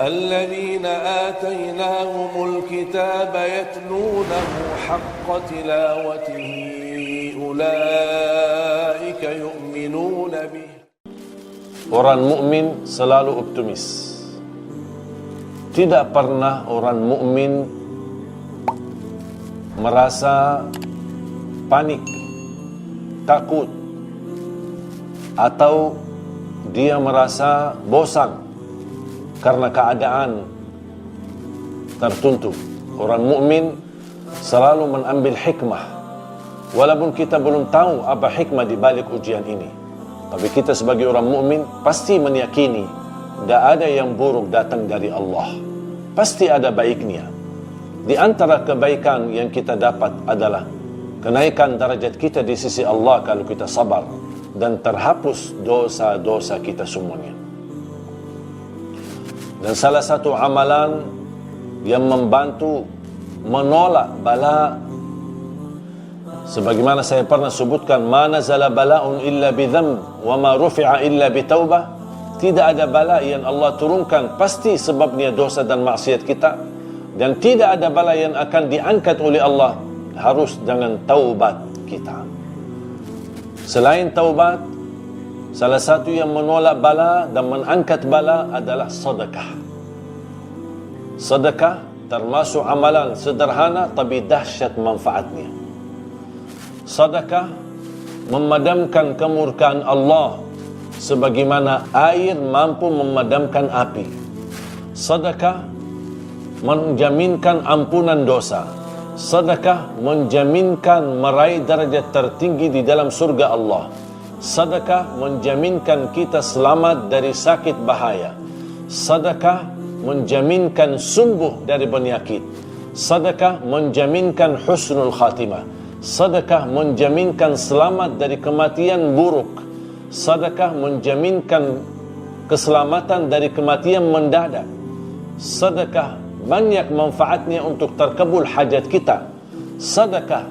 الذين آتيناهم الكتاب يتلونه حق تلاوته أولئك يؤمنون به. Orang mukmin selalu optimis. Tidak pernah orang mukmin merasa panik, takut, atau dia merasa bosan karena keadaan tertentu. Orang mukmin selalu mengambil hikmah, walaupun kita belum tahu apa hikmah di balik ujian ini. Tapi kita sebagai orang mukmin pasti meyakini tidak ada yang buruk datang dari Allah. Pasti ada baiknya. Di antara kebaikan yang kita dapat adalah kenaikan derajat kita di sisi Allah kalau kita sabar, dan terhapus dosa-dosa kita semuanya. Dan salah satu amalan yang membantu menolak bala, sebagaimana saya pernah sebutkan, ma nazala bala'un illa bidham wa ma rufi'a illa bitaubah. Tidak ada bala yang Allah turunkan pasti sebabnya dosa dan maksiat kita, dan tidak ada bala yang akan diangkat oleh Allah harus dengan taubat kita. Selain taubat, salah satu yang menolak bala dan mengangkat bala adalah sedekah. Sedekah termasuk amalan sederhana tapi dahsyat manfaatnya. Sedekah memadamkan kemurkaan Allah sebagaimana air mampu memadamkan api. Sedekah menjaminkan ampunan dosa. Sedekah menjaminkan meraih darjat tertinggi di dalam surga Allah. Sedekah menjaminkan kita selamat dari sakit bahaya. Sedekah menjaminkan sembuh dari penyakit. Sedekah menjaminkan husnul khatimah. Sedekah menjaminkan selamat dari kematian buruk. Sedekah menjaminkan keselamatan dari kematian mendadak. Sedekah banyak manfaatnya untuk terkabul hajat kita. Sedekah,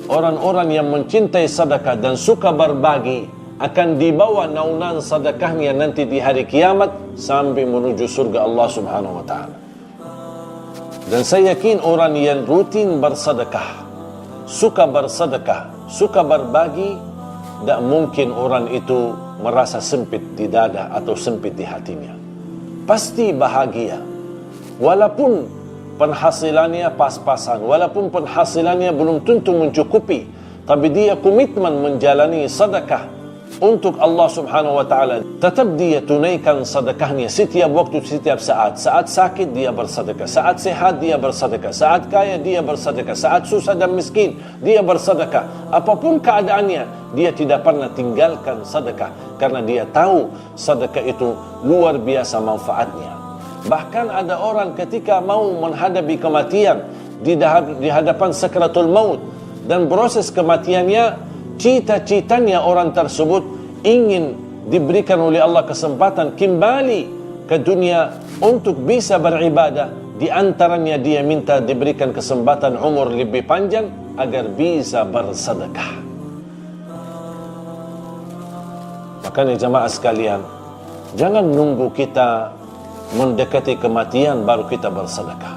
orang-orang yang mencintai sedekah dan suka berbagi akan dibawa naungan sedekahnya nanti di hari kiamat sampai menuju surga Allah Subhanahu wa taala. Dan saya yakin orang yang rutin bersedekah, suka bersedekah, suka berbagi, tidak mungkin orang itu merasa sempit di dada atau sempit di hatinya. Pasti bahagia. Walaupun penghasilannya pas-pasan, walaupun penghasilannya belum tentu mencukupi, tapi dia komitmen menjalani sedekah untuk Allah Subhanahu wa taala. Tetap dia tunaikan sedekahnya setiap waktu, setiap saat. Saat sakit dia bersedekah, saat sehat dia bersedekah, saat kaya dia bersedekah, saat susah dan miskin dia bersedekah. Apapun keadaannya, dia tidak pernah tinggalkan sedekah karena dia tahu sedekah itu luar biasa manfaatnya. Bahkan ada orang ketika mau menghadapi kematian di hadapan sakratul maut dan proses kematiannya, cita-citanya orang tersebut ingin diberikan oleh Allah kesempatan kembali ke dunia untuk bisa beribadah. Di antaranya dia minta diberikan kesempatan umur lebih panjang agar bisa bersedekah. Makanya jemaah sekalian, jangan nunggu kita mendekati kematian baru kita bersedekah,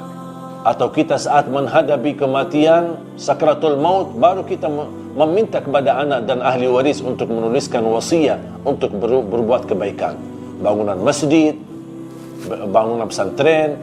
atau kita saat menghadapi kematian sakratul maut baru kita meminta kepada anak dan ahli waris untuk menuliskan wasiat untuk berbuat kebaikan, bangunan masjid, bangunan pesantren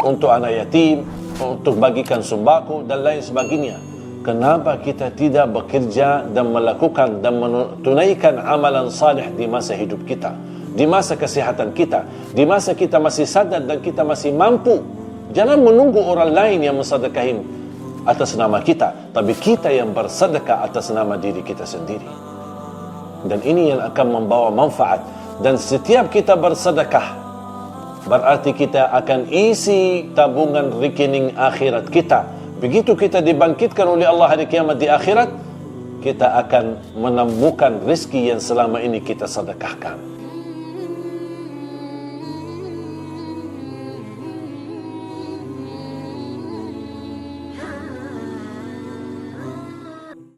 untuk anak yatim, untuk bagikan sembako dan lain sebagainya. Kenapa kita tidak bekerja dan melakukan dan menunaikan amalan salih di masa hidup kita, di masa kesehatan kita, di masa kita masih sadar dan kita masih mampu? Jangan menunggu orang lain yang mensedekahin atas nama kita, tapi kita yang bersedekah atas nama diri kita sendiri. Dan ini yang akan membawa manfaat. Dan setiap kita bersedekah, berarti kita akan isi tabungan rekening akhirat kita. Begitu kita dibangkitkan oleh Allah hari kiamat di akhirat, kita akan menemukan rezeki yang selama ini kita sedekahkan.